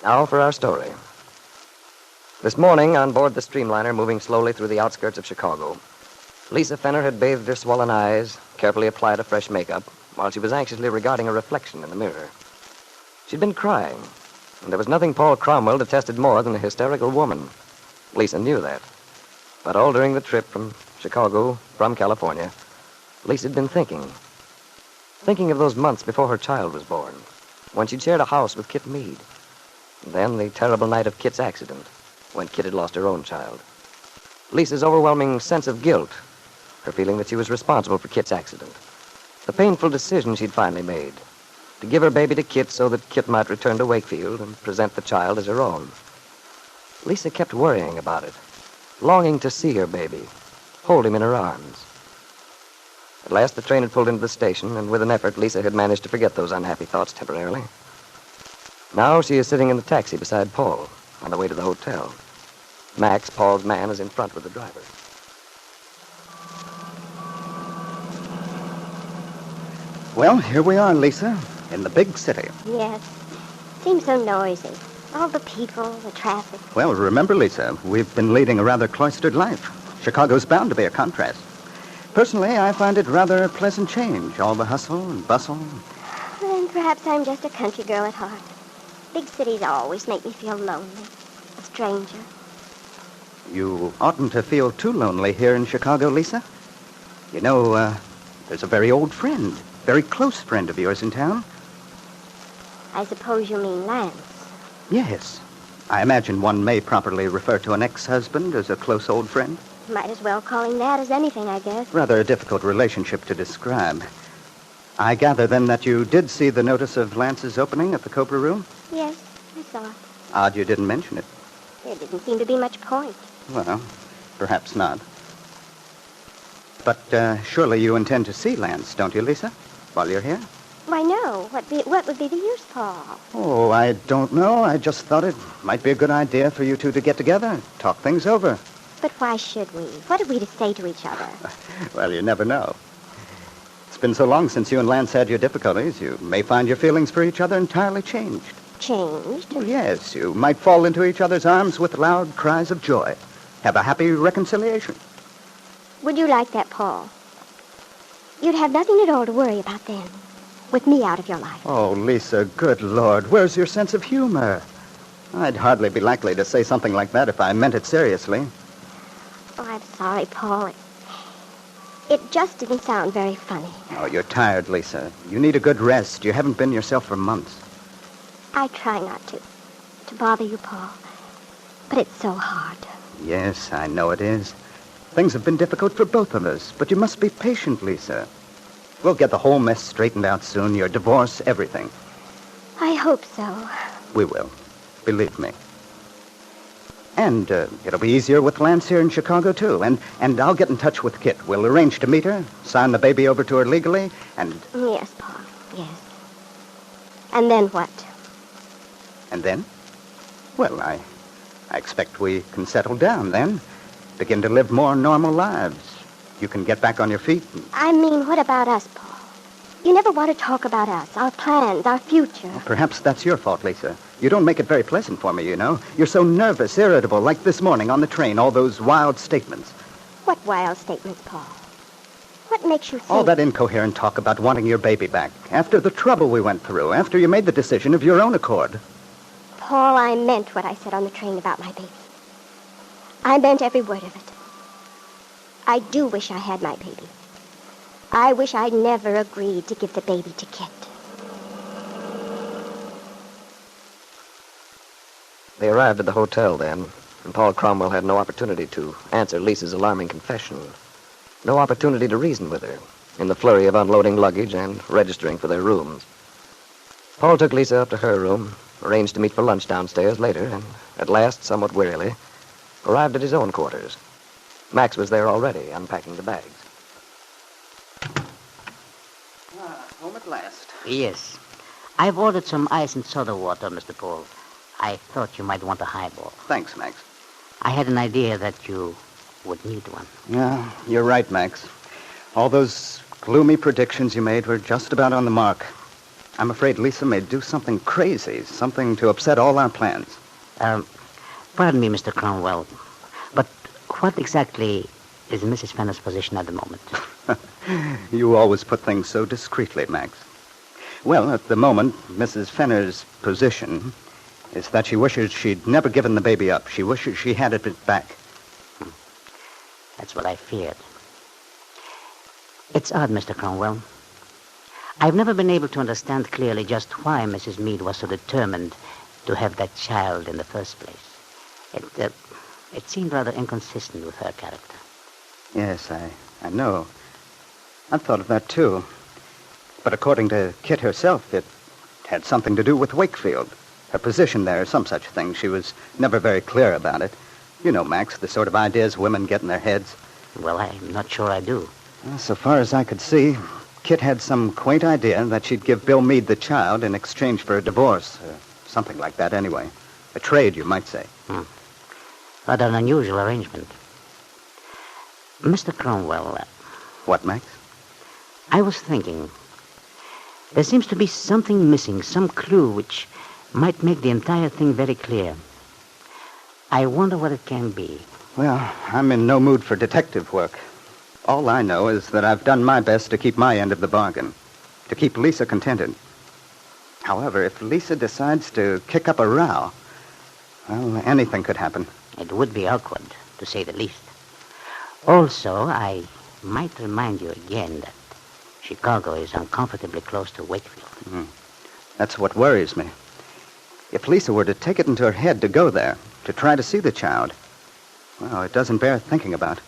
Now for our story. This morning, on board the streamliner moving slowly through the outskirts of Chicago, Lisa Fenner had bathed her swollen eyes, carefully applied a fresh makeup, while she was anxiously regarding a reflection in the mirror. She'd been crying, and there was nothing Paul Cromwell detested more than a hysterical woman. Lisa knew that. But all during the trip from Chicago, from California, Lisa had been thinking of those months before her child was born, when she'd shared a house with Kit Meade. And then the terrible night of Kit's accident, when Kit had lost her own child. Lisa's overwhelming sense of guilt, her feeling that she was responsible for Kit's accident. The painful decision she'd finally made, to give her baby to Kit so that Kit might return to Wakefield and present the child as her own. Lisa kept worrying about it, longing to see her baby, hold him in her arms. At last, the train had pulled into the station, and with an effort, Lisa had managed to forget those unhappy thoughts temporarily. Now she is sitting in the taxi beside Paul, on the way to the hotel. Max, Paul's man, is in front with the driver. Well, here we are, Lisa, in the big city. Yes. Seems so noisy. All the people, the traffic. Well, remember, Lisa, we've been leading a rather cloistered life. Chicago's bound to be a contrast. Personally, I find it rather a pleasant change, all the hustle and bustle. And perhaps I'm just a country girl at heart. Big cities always make me feel lonely, a stranger. You oughtn't to feel too lonely here in Chicago, Lisa. You know, there's a very old friend, very close friend of yours in town. I suppose you mean Lance. Yes. I imagine one may properly refer to an ex-husband as a close old friend. Might as well call him that as anything, I guess. Rather a difficult relationship to describe. I gather, then, that you did see the notice of Lance's opening at the Cobra Room? Yes, I saw it. Odd you didn't mention it. There didn't seem to be much point. Well, perhaps not. But surely you intend to see Lance, don't you, Lisa, while you're here? Why, no. What would be the use, Paul? Oh, I don't know. I just thought it might be a good idea for you two to get together, talk things over. But why should we? What are we to say to each other? Well, you never know. It's been so long since you and Lance had your difficulties, you may find your feelings for each other entirely changed. Changed? Well, yes, you might fall into each other's arms with loud cries of joy. Have a happy reconciliation. Would you like that, Paul? You'd have nothing at all to worry about then, with me out of your life. Oh, Lisa, good Lord, where's your sense of humor? I'd hardly be likely to say something like that if I meant it seriously. Oh, I'm sorry, Paul. It just didn't sound very funny. Oh, you're tired, Lisa. You need a good rest. You haven't been yourself for months. I try not to bother you, Paul. But it's so hard. Yes, I know it is. Things have been difficult for both of us, but you must be patient, Lisa. We'll get the whole mess straightened out soon. Your divorce, everything. I hope so. We will. Believe me. And it'll be easier with Lance here in Chicago, too. And I'll get in touch with Kit. We'll arrange to meet her, sign the baby over to her legally, and... Yes, Paul, yes. And then what? And then? Well, I expect we can settle down then. Begin to live more normal lives. You can get back on your feet. I mean, what about us, Paul? You never want to talk about us, our plans, our future. Well, perhaps that's your fault, Lisa. You don't make it very pleasant for me, you know. You're so nervous, irritable, like this morning on the train, all those wild statements. What wild statements, Paul? What makes you think... All that incoherent talk about wanting your baby back, after the trouble we went through, after you made the decision of your own accord. Paul, I meant what I said on the train about my baby. I meant every word of it. I do wish I had my baby. I wish I'd never agreed to give the baby to Kit. They arrived at the hotel then, and Paul Cromwell had no opportunity to answer Lisa's alarming confession. No opportunity to reason with her, in the flurry of unloading luggage and registering for their rooms. Paul took Lisa up to her room, arranged to meet for lunch downstairs later, and at last, somewhat wearily, arrived at his own quarters. Max was there already, unpacking the bags. Home at last. Yes. I've ordered some ice and soda water, Mr. Paul. I thought you might want a highball. Thanks, Max. I had an idea that you would need one. Yeah, you're right, Max. All those gloomy predictions you made were just about on the mark. I'm afraid Lisa may do something crazy, something to upset all our plans. Pardon me, Mr. Cromwell, but what exactly is Mrs. Fenner's position at the moment? You always put things so discreetly, Max. Well, at the moment, Mrs. Fenner's position is that she wishes she'd never given the baby up. She wishes she had it back. That's what I feared. It's odd, Mr. Cromwell. I've never been able to understand clearly just why Mrs. Meade was so determined to have that child in the first place. It seemed rather inconsistent with her character. Yes, I know. I've thought of that, too. But according to Kit herself, it had something to do with Wakefield. Her position there, some such thing. She was never very clear about it. You know, Max, the sort of ideas women get in their heads. Well, I'm not sure I do. Well, so far as I could see, Kit had some quaint idea that she'd give Bill Meade the child in exchange for a divorce. Something like that, anyway. A trade, you might say. Rather an unusual arrangement. Mr. Cromwell. What, Max? I was thinking. There seems to be something missing, some clue which might make the entire thing very clear. I wonder what it can be. Well, I'm in no mood for detective work. All I know is that I've done my best to keep my end of the bargain, to keep Lisa contented. However, if Lisa decides to kick up a row, well, anything could happen. It would be awkward, to say the least. Also, I might remind you again that Chicago is uncomfortably close to Wakefield. That's what worries me. If Lisa were to take it into her head to go there, to try to see the child, well, it doesn't bear thinking about.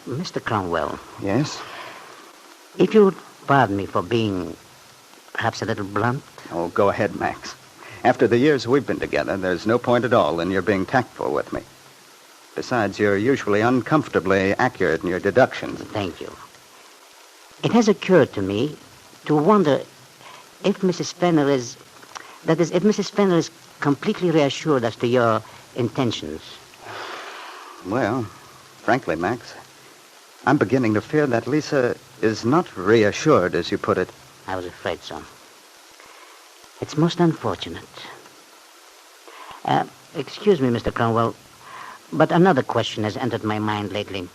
Mr. Cromwell. Yes? If you would pardon me for being perhaps a little blunt. Oh, go ahead, Max. After the years we've been together, there's no point at all in your being tactful with me. Besides, you're usually uncomfortably accurate in your deductions. Thank you. It has occurred to me to wonder if Mrs. Fenner is... That is, if Mrs. Fenner is completely reassured as to your intentions. Well, frankly, Max, I'm beginning to fear that Lisa is not reassured, as you put it. I was afraid so. It's most unfortunate. Excuse me, Mr. Cromwell, but another question has entered my mind lately.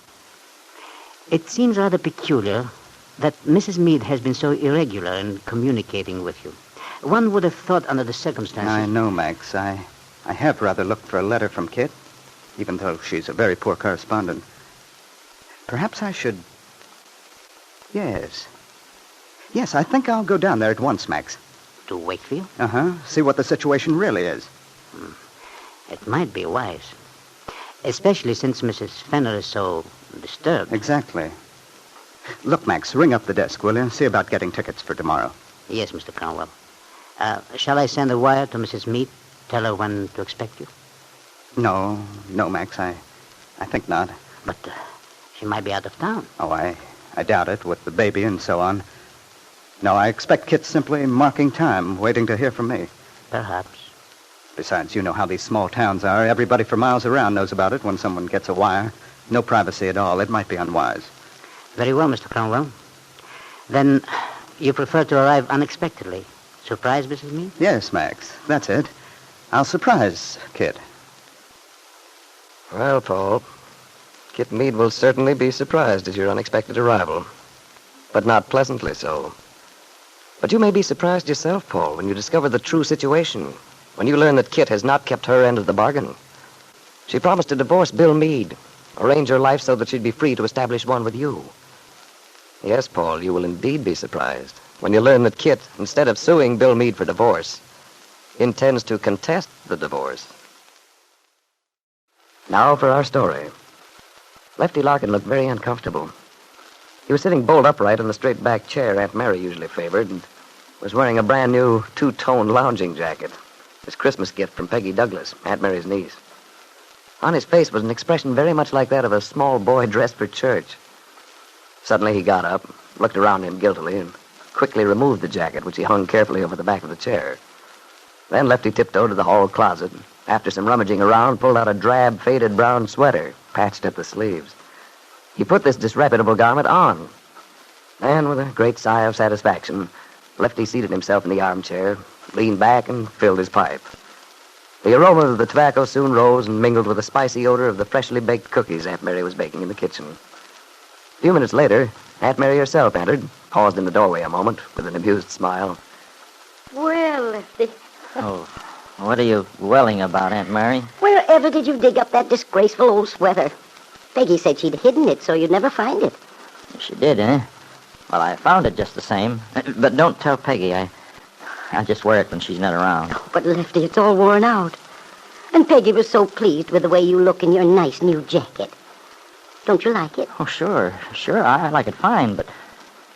It seems rather peculiar that Mrs. Meade has been so irregular in communicating with you. One would have thought under the circumstances... I know, Max. I have rather looked for a letter from Kit, even though she's a very poor correspondent. Perhaps I should... Yes, I think I'll go down there at once, Max. To Wakefield? Uh-huh. See what the situation really is. It might be wise. Especially since Mrs. Fenner is so disturbed. Exactly. Look, Max, ring up the desk, will you? See about getting tickets for tomorrow. Yes, Mr. Cromwell. Shall I send a wire to Mrs. Meade? Tell her when to expect you? No, Max, I think not. But she might be out of town. Oh, I doubt it, with the baby and so on. No, I expect Kit's simply marking time, waiting to hear from me. Perhaps. Besides, you know how these small towns are. Everybody for miles around knows about it when someone gets a wire. No privacy at all. It might be unwise. Very well, Mr. Cromwell. Then you prefer to arrive unexpectedly. Surprise, Mrs. Meade? Yes, Max. That's it. I'll surprise Kit. Well, Paul, Kit Meade will certainly be surprised at your unexpected arrival. But not pleasantly so. But you may be surprised yourself, Paul, when you discover the true situation. When you learn that Kit has not kept her end of the bargain. She promised to divorce Bill Meade, arrange her life so that she'd be free to establish one with you. Yes, Paul, you will indeed be surprised when you learn that Kit, instead of suing Bill Meade for divorce, intends to contest the divorce. Now for our story. Lefty Larkin looked very uncomfortable. He was sitting bolt upright in the straight-back chair Aunt Mary usually favored and was wearing a brand-new two-tone lounging jacket, his Christmas gift from Peggy Douglas, Aunt Mary's niece. On his face was an expression very much like that of a small boy dressed for church. Suddenly he got up, looked around him guiltily, and quickly removed the jacket, which he hung carefully over the back of the chair. Then Lefty tiptoed to the hall closet, and after some rummaging around, pulled out a drab, faded brown sweater, patched at the sleeves. He put this disreputable garment on, and with a great sigh of satisfaction, Lefty seated himself in the armchair, leaned back, and filled his pipe. The aroma of the tobacco soon rose and mingled with the spicy odor of the freshly baked cookies Aunt Mary was baking in the kitchen. A few minutes later, Aunt Mary herself entered, paused in the doorway a moment with an amused smile. Well, Lefty, Oh, what are you welling about, Aunt Mary? wherever did you dig up that disgraceful old sweater? Peggy said she'd hidden it so you'd never find it. She did, eh? Well, I found it just the same. But don't tell Peggy. I just wear it when she's not around. Oh, but Lefty, it's all worn out. And Peggy was so pleased with the way you look in your nice new jacket. Don't you like it? Oh, sure. I like it fine, but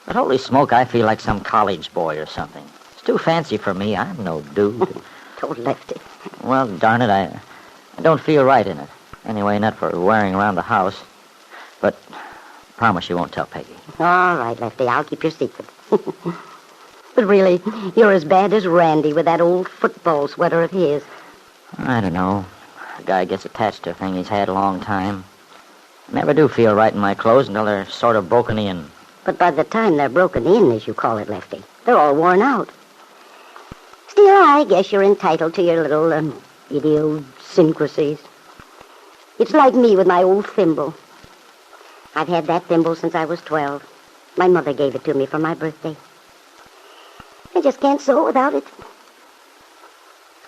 holy smoke, I feel like some college boy or something. It's too fancy for me. I'm no dude. Oh, Lefty. Well, darn it, I don't feel right in it. Anyway, not for wearing around the house. But promise you won't tell Peggy. All right, Lefty, I'll keep your secret. But really, you're as bad as Randy with that old football sweater of his. I don't know. A guy gets attached to a thing he's had a long time. I never do feel right in my clothes until they're sort of broken in. But by the time they're broken in, as you call it, Lefty, they're all worn out. Still, I guess you're entitled to your little idiosyncrasies. It's like me with my old thimble. I've had that thimble since I was 12. My mother gave it to me for my birthday. I just can't sew without it.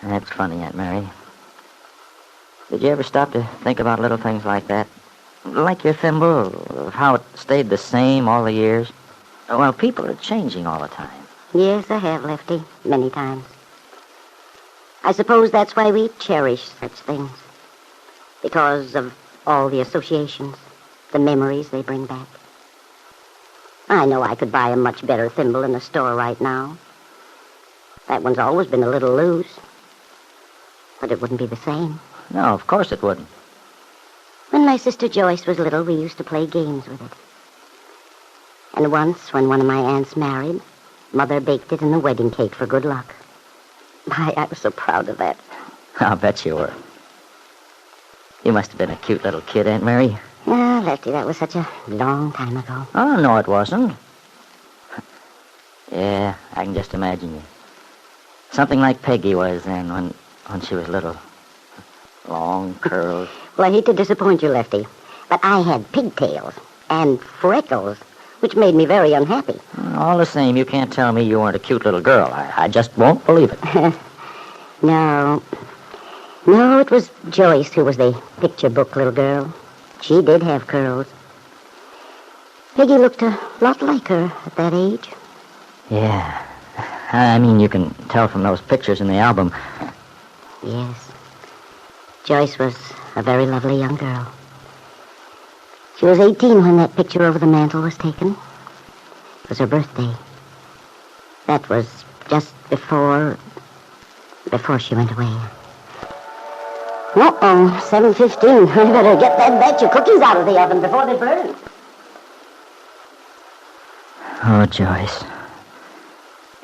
That's funny, Aunt Mary. Did you ever stop to think about little things like that? Like your thimble, of how it stayed the same all the years? Well, people are changing all the time. Yes, I have, Lefty, many times. I suppose that's why we cherish such things. Because of all the associations, the memories they bring back. I know I could buy a much better thimble in the store right now. That one's always been a little loose. But it wouldn't be the same. No, of course it wouldn't. When my sister Joyce was little, we used to play games with it. And once, when one of my aunts married, Mother baked it in the wedding cake for good luck. My, I was so proud of that. I'll bet you were. You must have been a cute little kid, Aunt Mary. Ah, Lefty, that was such a long time ago. Oh, no, it wasn't. Yeah, I can just imagine you. Something like Peggy was then when she was little. Long curls. Well, I hate to disappoint you, Lefty, but I had pigtails and freckles, which made me very unhappy. All the same, you can't tell me you weren't a cute little girl. I just won't believe it. No, it was Joyce who was the picture book little girl. She did have curls. Peggy looked a lot like her at that age. Yeah. I mean, you can tell from those pictures in the album. Yes. Joyce was a very lovely young girl. She was 18 when that picture over the mantel was taken. It was her birthday. That was just before she went away. Uh-oh, 7:15. We better get that batch of cookies out of the oven before they burn. Oh, Joyce.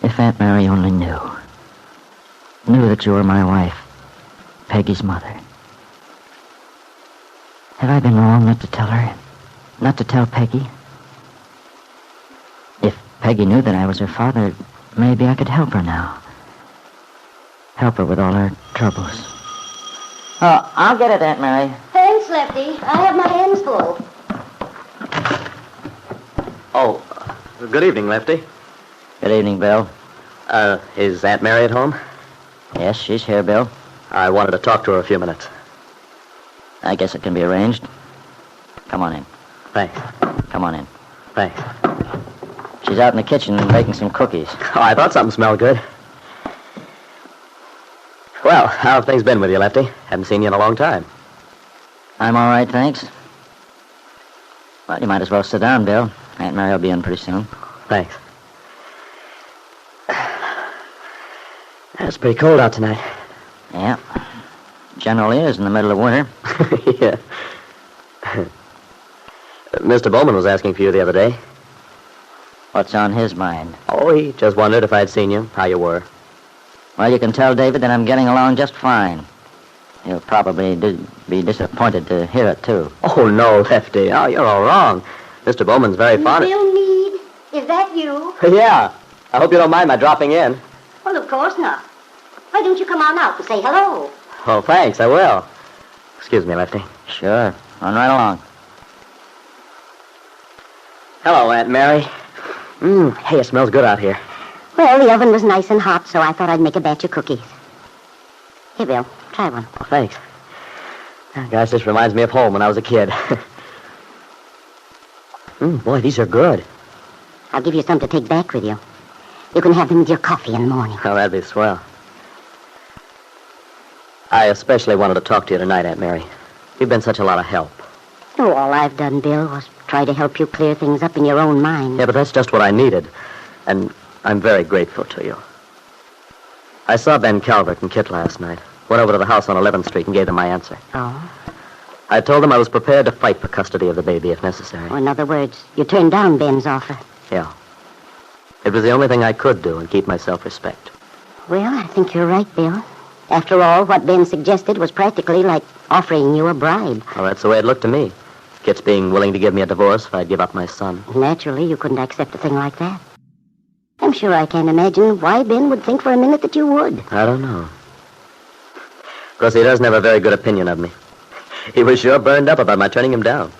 If Aunt Mary only knew that you were my wife, Peggy's mother. Have I been wrong not to tell her? Not to tell Peggy? If Peggy knew that I was her father, maybe I could help her now. Help her with all her troubles. Oh, I'll get it, Aunt Mary. Thanks, Lefty. I have my hands full. Oh, good evening, Lefty. Good evening, Bill. Is Aunt Mary at home? Yes, she's here, Bill. I wanted to talk to her a few minutes. I guess it can be arranged. Come on in. Thanks. Come on in. Thanks. She's out in the kitchen making some cookies. Oh, I thought something smelled good. Well, how have things been with you, Lefty? Haven't seen you in a long time. I'm all right, thanks. Well, you might as well sit down, Bill. Aunt Mary will be in pretty soon. Thanks. It's pretty cold out tonight. Yeah. Generally is in the middle of winter. Yeah. Mr. Bowman was asking for you the other day. What's on his mind? Oh, he just wondered if I'd seen you, how you were. Well, you can tell David that I'm getting along just fine. He'll probably be disappointed to hear it, too. Oh, no, Lefty. Oh, you're all wrong. Mr. Bowman's very fond of... Bill Meade, is that you? Yeah. I hope you don't mind my dropping in. Well, of course not. Why don't you come on out and say hello? Oh, thanks, I will. Excuse me, Lefty. Sure. Run right along. Hello, Aunt Mary. Hey, it smells good out here. Well, the oven was nice and hot, so I thought I'd make a batch of cookies. Here, Bill, try one. Oh, thanks. Gosh, this reminds me of home when I was a kid. Boy, these are good. I'll give you some to take back with you. You can have them with your coffee in the morning. Oh, that'd be swell. I especially wanted to talk to you tonight, Aunt Mary. You've been such a lot of help. Oh, all I've done, Bill, was try to help you clear things up in your own mind. Yeah, but that's just what I needed. And I'm very grateful to you. I saw Ben Calvert and Kit last night. Went over to the house on 11th Street and gave them my answer. Oh? I told them I was prepared to fight for custody of the baby if necessary. Or in other words, you turned down Ben's offer. Yeah. It was the only thing I could do and keep my self-respect. Well, I think you're right, Bill. After all, what Ben suggested was practically like offering you a bribe. Well, that's the way it looked to me. Kit's being willing to give me a divorce if I'd give up my son. Naturally, you couldn't accept a thing like that. I'm sure I can't imagine why Ben would think for a minute that you would. I don't know. Of course, he doesn't have a very good opinion of me. He was sure burned up about my turning him down.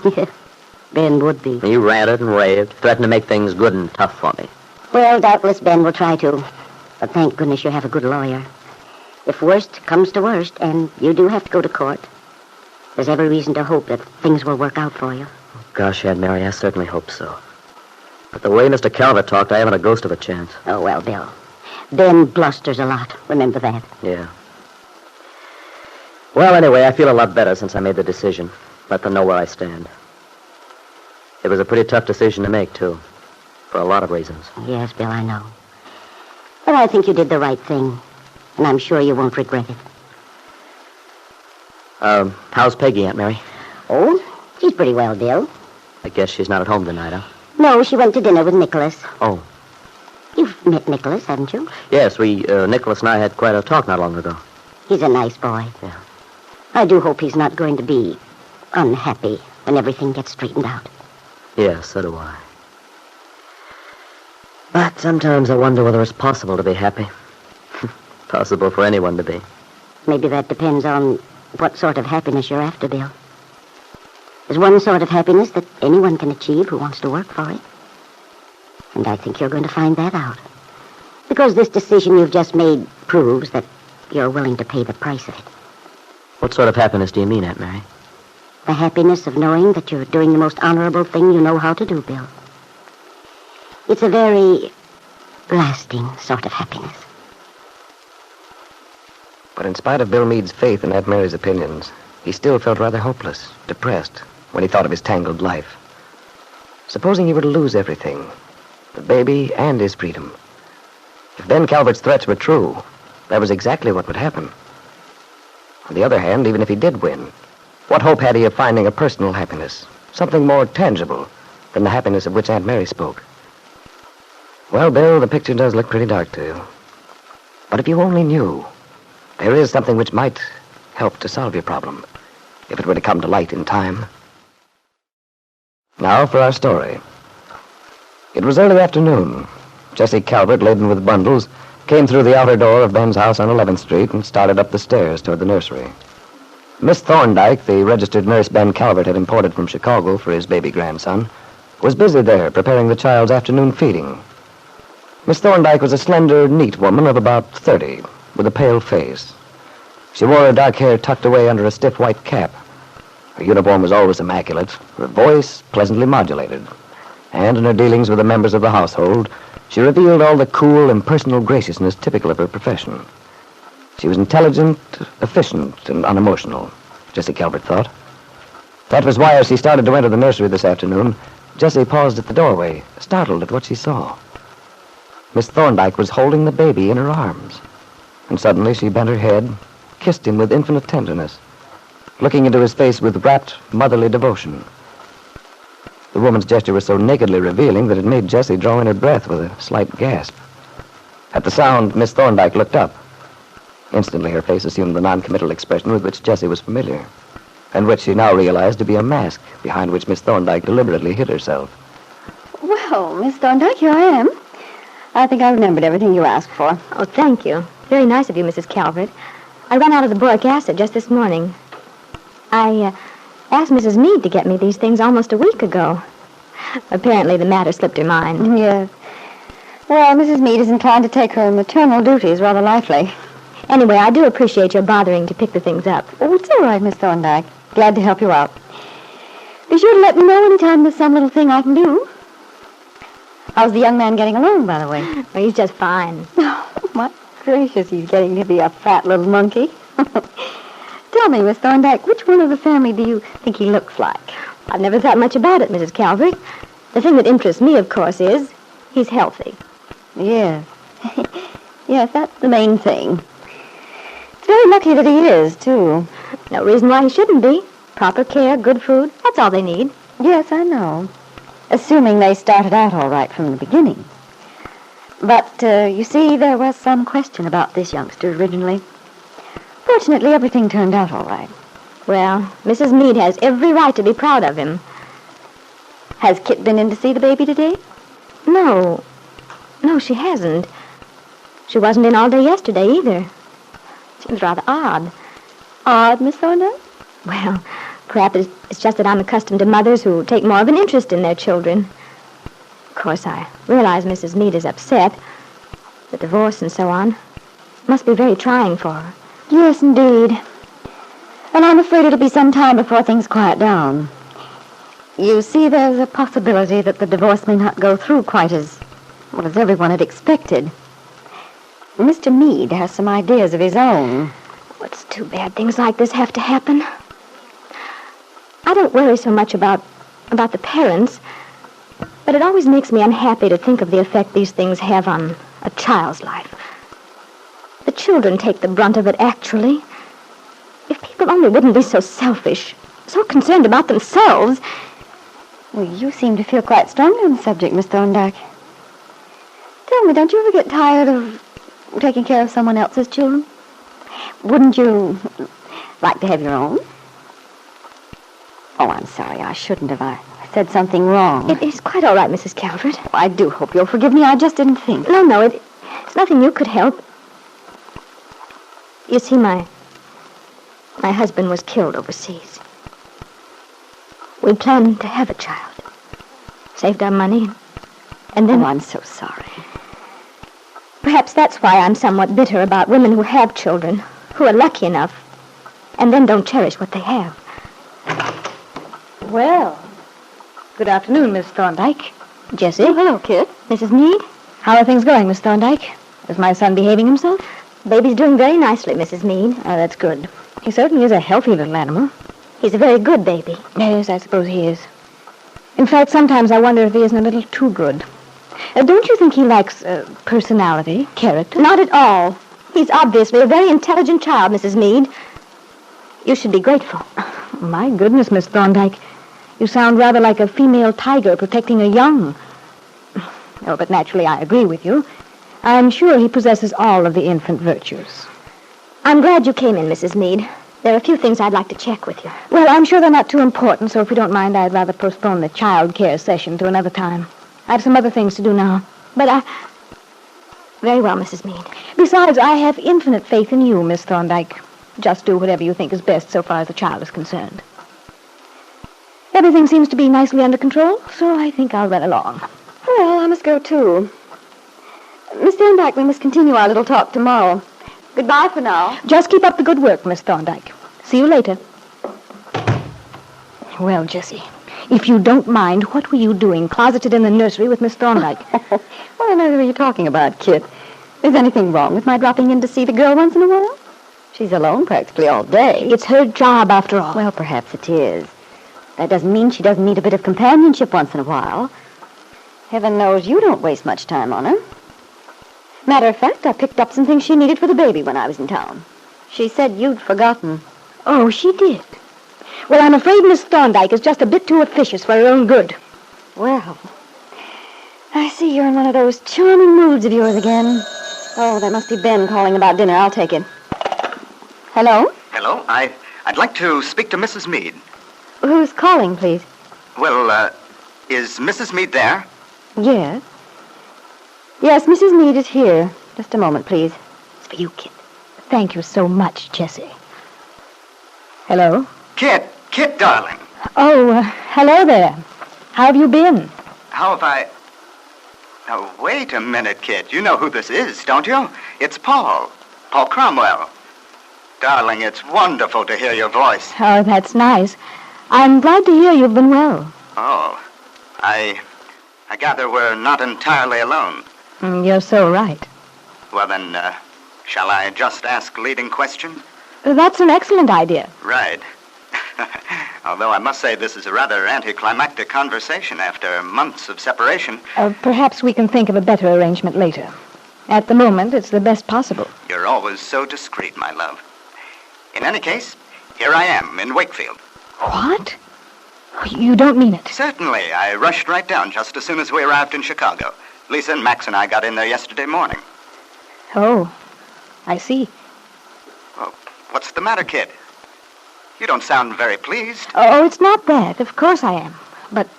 Ben would be. He ranted and raved, threatened to make things good and tough for me. Well, doubtless Ben will try to. But thank goodness you have a good lawyer. If worst comes to worst, and you do have to go to court, there's every reason to hope that things will work out for you. Gosh, Aunt Mary, I certainly hope so. But the way Mr. Calvert talked, I haven't a ghost of a chance. Oh, well, Bill. Ben blusters a lot. Remember that. Yeah. Well, anyway, I feel a lot better since I made the decision. Let them know where I stand. It was a pretty tough decision to make, too. For a lot of reasons. Yes, Bill, I know. But I think you did the right thing. And I'm sure you won't regret it. How's Peggy, Aunt Mary? Oh, she's pretty well, Bill. I guess she's not at home tonight, huh? No, she went to dinner with Nicholas. Oh. You've met Nicholas, haven't you? Yes, Nicholas and I had quite a talk not long ago. He's a nice boy. Yeah. I do hope he's not going to be unhappy when everything gets straightened out. Yes, so do I. But sometimes I wonder whether it's possible to be happy. Possible for anyone to be. Maybe that depends on what sort of happiness you're after, Bill. There's one sort of happiness that anyone can achieve who wants to work for it. And I think you're going to find that out. Because this decision you've just made proves that you're willing to pay the price of it. What sort of happiness do you mean, Aunt Mary? The happiness of knowing that you're doing the most honorable thing you know how to do, Bill. It's a very lasting sort of happiness. But in spite of Bill Meade's faith in Aunt Mary's opinions, he still felt rather hopeless, depressed, when he thought of his tangled life. Supposing he were to lose everything, the baby and his freedom. If Ben Calvert's threats were true, that was exactly what would happen. On the other hand, even if he did win, what hope had he of finding a personal happiness, something more tangible than the happiness of which Aunt Mary spoke? Well, Bill, the picture does look pretty dark to you. But if you only knew, there is something which might help to solve your problem, if it were to come to light in time. Now for our story. It was early afternoon. Jessie Calvert, laden with bundles, came through the outer door of Ben's house on 11th Street and started up the stairs toward the nursery. Miss Thorndyke, the registered nurse Ben Calvert had imported from Chicago for his baby grandson, was busy there preparing the child's afternoon feeding. Miss Thorndyke was a slender, neat woman of about 30, with a pale face. She wore her dark hair tucked away under a stiff white cap. Her uniform was always immaculate, her voice pleasantly modulated, and in her dealings with the members of the household, she revealed all the cool, impersonal graciousness typical of her profession. She was intelligent, efficient, and unemotional, Jessie Calvert thought. That was why, as she started to enter the nursery this afternoon, Jessie paused at the doorway, startled at what she saw. Miss Thorndyke was holding the baby in her arms, and suddenly she bent her head, kissed him with infinite tenderness, looking into his face with rapt, motherly devotion. The woman's gesture was so nakedly revealing that it made Jessie draw in her breath with a slight gasp. At the sound, Miss Thorndyke looked up. Instantly, her face assumed the non-committal expression with which Jessie was familiar, and which she now realized to be a mask behind which Miss Thorndyke deliberately hid herself. Well, Miss Thorndyke, here I am. I think I remembered everything you asked for. Oh, thank you. Very nice of you, Mrs. Calvert. I ran out of the boric acid just this morning. I asked Mrs. Meade to get me these things almost a week ago. Apparently the matter slipped her mind. Yes. Well, Mrs. Meade is inclined to take her maternal duties rather lightly. Anyway, I do appreciate your bothering to pick the things up. Oh, it's all right, Miss Thorndyke. Glad to help you out. Be sure to let me know anytime there's some little thing I can do. How's the young man getting along, by the way? Well, he's just fine. Oh, my gracious, he's getting to be a fat little monkey. Tell me, Miss Thorndyke, which one of the family do you think he looks like? I've never thought much about it, Mrs. Calvert. The thing that interests me, of course, is he's healthy. Yes. Yes, that's the main thing. It's very lucky that he is, too. No reason why he shouldn't be. Proper care, good food, that's all they need. Yes, I know. Assuming they started out all right from the beginning. But, you see, there was some question about this youngster originally. Fortunately, everything turned out all right. Well, Mrs. Meade has every right to be proud of him. Has Kit been in to see the baby today? No, she hasn't. She wasn't in all day yesterday, either. Seems rather odd. Odd, Miss Thorndyke? Well, perhaps it's just that I'm accustomed to mothers who take more of an interest in their children. Of course, I realize Mrs. Meade is upset. The divorce and so on must be very trying for her. Yes, indeed. And I'm afraid it'll be some time before things quiet down. You see, there's a possibility that the divorce may not go through quite as well as everyone had expected. Mr. Meade has some ideas of his own. Oh, it's too bad things like this have to happen. I don't worry so much about the parents, but it always makes me unhappy to think of the effect these things have on a child's life. The children take the brunt of it, actually. If people only wouldn't be so selfish, so concerned about themselves. Well, you seem to feel quite strongly on the subject, Miss Thorndyke. Tell me, don't you ever get tired of taking care of someone else's children? Wouldn't you like to have your own? Oh, I'm sorry. I shouldn't have. I said something wrong. It is quite all right, Mrs. Calvert. Oh, I do hope you'll forgive me. I just didn't think. No, it's nothing you could help. You see, my husband was killed overseas. We planned to have a child. Saved our money, and then... Oh, I'm so sorry. Perhaps that's why I'm somewhat bitter about women who have children, who are lucky enough, and then don't cherish what they have. Well, good afternoon, Miss Thorndyke. Jessie? Oh, hello, Kit. Mrs. Meade? How are things going, Miss Thorndyke? Is my son behaving himself? Baby's doing very nicely, Mrs. Meade. Oh, that's good. He certainly is a healthy little animal. He's a very good baby. Yes, I suppose he is. In fact, sometimes I wonder if he isn't a little too good. Don't you think he lacks personality, character? Not at all. He's obviously a very intelligent child, Mrs. Meade. You should be grateful. My goodness, Miss Thorndyke. You sound rather like a female tiger protecting a young. Oh, but naturally I agree with you. I'm sure he possesses all of the infant virtues. I'm glad you came in, Mrs. Meade. There are a few things I'd like to check with you. Well, I'm sure they're not too important, so if you don't mind, I'd rather postpone the child care session to another time. I have some other things to do now. But Very well, Mrs. Meade. Besides, I have infinite faith in you, Miss Thorndyke. Just do whatever you think is best so far as the child is concerned. Everything seems to be nicely under control, so I think I'll run along. Well, I must go, too. Miss Thorndyke, we must continue our little talk tomorrow. Goodbye for now. Just keep up the good work, Miss Thorndyke. See you later. Well, Jessie, if you don't mind, what were you doing closeted in the nursery with Miss Thorndyke? What on earth are you talking about, Kit? Is anything wrong with my dropping in to see the girl once in a while? She's alone practically all day. It's her job, after all. Well, perhaps it is. That doesn't mean she doesn't need a bit of companionship once in a while. Heaven knows you don't waste much time on her. Matter of fact, I picked up some things she needed for the baby when I was in town. She said you'd forgotten. Oh, she did? Well, I'm afraid Miss Thorndyke is just a bit too officious for her own good. Well, I see you're in one of those charming moods of yours again. Oh, that must be Ben calling about dinner. I'll take it. Hello? Hello. I'd like to speak to Mrs. Meade. Who's calling, please? Well, is Mrs. Meade there? Yes. Yes, Mrs. Meade is here. Just a moment, please. It's for you, Kit. Thank you so much, Jessie. Hello? Kit, darling. Oh, hello there. How have you been? How have I... Now, wait a minute, Kit. You know who this is, don't you? It's Paul Cromwell. Darling, it's wonderful to hear your voice. Oh, that's nice. I'm glad to hear you've been well. Oh, I gather we're not entirely alone. You're so right. Well, then, shall I just ask leading question? That's an excellent idea. Right. Although I must say this is a rather anticlimactic conversation after months of separation. Perhaps we can think of a better arrangement later. At the moment, it's the best possible. You're always so discreet, my love. In any case, here I am in Wakefield. What? You don't mean it. Certainly. I rushed right down just as soon as we arrived in Chicago. Lisa and Max and I got in there yesterday morning. Oh, I see. Well, what's the matter, kid? You don't sound very pleased. Oh, it's not that. Of course I am. But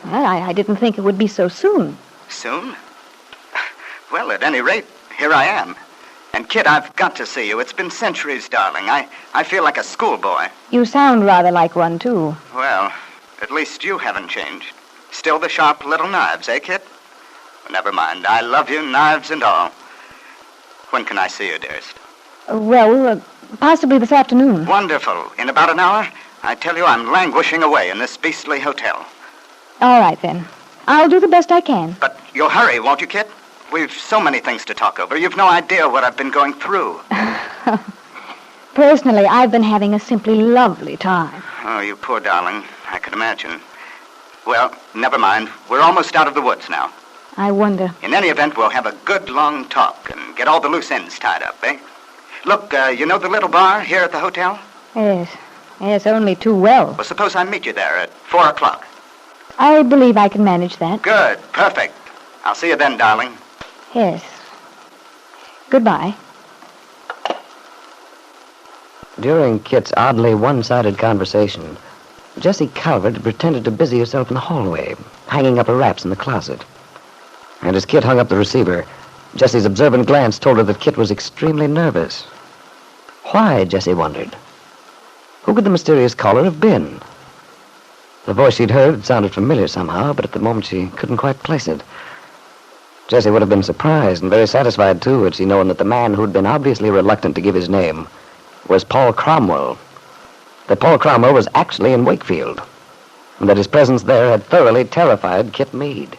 well, I didn't think it would be so soon. Soon? Well, at any rate, here I am. And, Kid, I've got to see you. It's been centuries, darling. I feel like a schoolboy. You sound rather like one, too. Well, at least you haven't changed. Still the sharp little knives, eh, Kid? Well, never mind. I love you, knives and all. When can I see you, dearest? Possibly this afternoon. Wonderful. In about an hour, I tell you I'm languishing away in this beastly hotel. All right, then. I'll do the best I can. But you'll hurry, won't you, Kid? We've so many things to talk over. You've no idea what I've been going through. Personally, I've been having a simply lovely time. Oh, you poor darling. I can imagine. Well, never mind. We're almost out of the woods now. I wonder. In any event, we'll have a good long talk and get all the loose ends tied up, eh? Look, you know the little bar here at the hotel? Yes, only too well. Well, suppose I meet you there at 4 o'clock. I believe I can manage that. Good. Perfect. I'll see you then, darling. Yes. Goodbye. During Kit's oddly one-sided conversation, Jessie Calvert had pretended to busy herself in the hallway, hanging up her wraps in the closet. And as Kit hung up the receiver, Jessie's observant glance told her that Kit was extremely nervous. Why, Jessie wondered. Who could the mysterious caller have been? The voice she'd heard sounded familiar somehow, but at the moment she couldn't quite place it. Jessie would have been surprised and very satisfied, too, had she known that the man who'd been obviously reluctant to give his name was Paul Cromwell. That Paul Cromwell was actually in Wakefield, and that his presence there had thoroughly terrified Kit Meade.